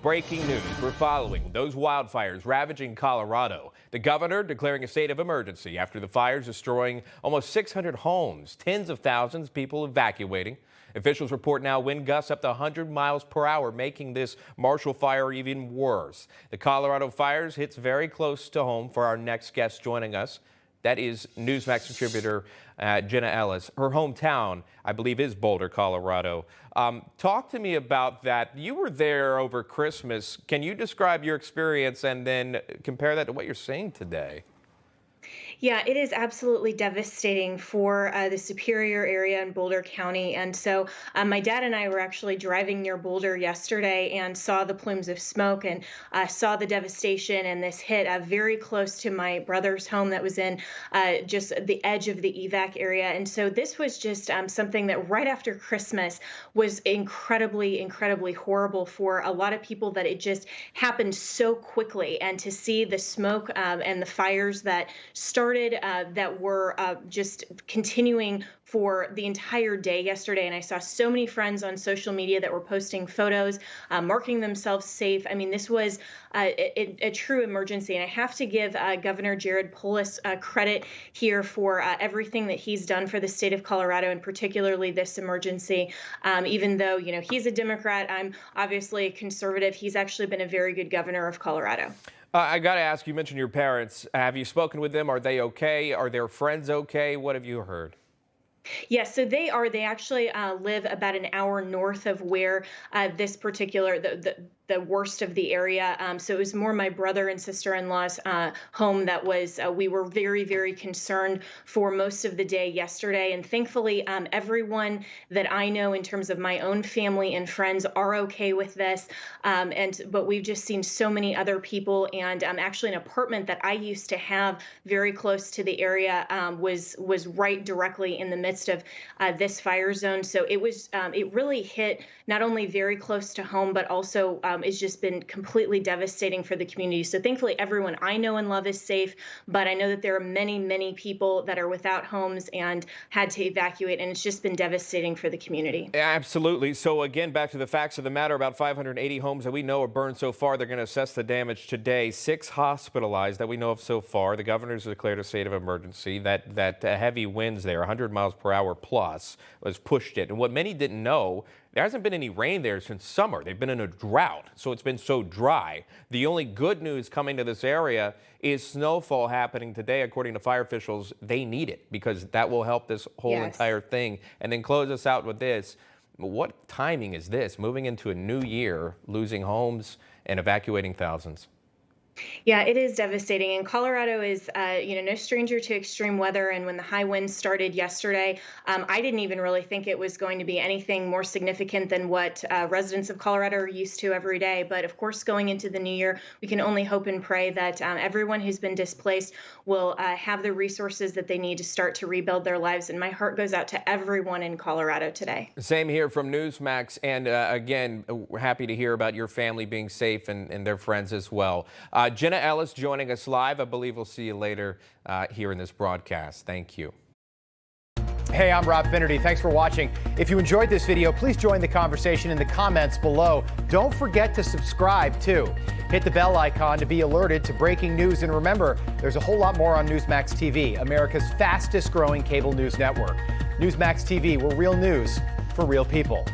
Breaking news. We're following those wildfires ravaging Colorado. The governor declaring a state of emergency after the fires destroying almost 600 homes, tens of thousands of people evacuating. Officials report now wind gusts up to 100 miles per hour, making this Marshall Fire even worse. The Colorado fires hits very close to home for our next guest joining us. That is Newsmax contributor Jenna Ellis. Her hometown, I believe, is Boulder, Colorado. Talk to me about that. You were there over Christmas. Can you describe your experience and then compare that to what you're seeing today? Yeah, it is absolutely devastating for the Superior area in Boulder County. And so my dad and I were actually driving near Boulder yesterday and saw the plumes of smoke and saw the devastation. And this hit very close to my brother's home that was in just the edge of the evac area. And so this was just something that right after Christmas was incredibly, incredibly horrible for a lot of people, that it just happened so quickly. And to see the smoke and the fires that started that were just continuing for the entire day yesterday. And I saw so many friends on social media that were posting photos, marking themselves safe. I mean, this was a true emergency. And I have to give Governor Jared Polis credit here for everything that he's done for the state of Colorado, and particularly this emergency. Even though, you know, he's a Democrat, I'm obviously a conservative. He's actually been a very good governor of Colorado. I got to ask, you mentioned your parents. Have you spoken with them? Are they okay? Are their friends okay? What have you heard? Yes, so they are. They actually live about an hour north of where this particular, the worst of the area. So it was more my brother and sister-in-law's home that was, we were very, very concerned for most of the day yesterday. And thankfully, everyone that I know in terms of my own family and friends are okay with this. But we've just seen so many other people. And actually an apartment that I used to have very close to the area was right directly in the midst of this fire zone. So it was, it really hit not only very close to home, but also it's just been completely devastating for the community. So thankfully, everyone I know and love is safe, but I know that there are many, many people that are without homes and had to evacuate, and it's just been devastating for the community. Absolutely. So again, back to the facts of the matter, about 580 homes that we know are burned so far. They're going to assess the damage today. 6 hospitalized that we know of so far. The governor's declared a state of emergency. That heavy winds there, 100 miles per hour plus, was pushed it. And what many didn't know, there hasn't been any rain there since summer. They've been in a drought, so it's been so dry. The only good news coming to this area is snowfall happening today. According to fire officials, they need it because that will help this whole entire thing. And then close us out with this. What timing is this? Moving into a new year, losing homes and evacuating thousands. Yeah, it is devastating. And Colorado is, no stranger to extreme weather. And when the high winds started yesterday, I didn't even really think it was going to be anything more significant than what residents of Colorado are used to every day. But of course, going into the new year, we can only hope and pray that everyone who's been displaced will have the resources that they need to start to rebuild their lives. And my heart goes out to everyone in Colorado today. Same here from Newsmax. And again, we're happy to hear about your family being safe and their friends as well. Jenna Ellis joining us live. I believe we'll see you later here in this broadcast. Thank you. Hey, I'm Rob Finnerty. Thanks for watching. If you enjoyed this video, please join the conversation in the comments below. Don't forget to subscribe, too. Hit the bell icon to be alerted to breaking news. And remember, there's a whole lot more on Newsmax TV, America's fastest growing cable news network. Newsmax TV, where real news for real people.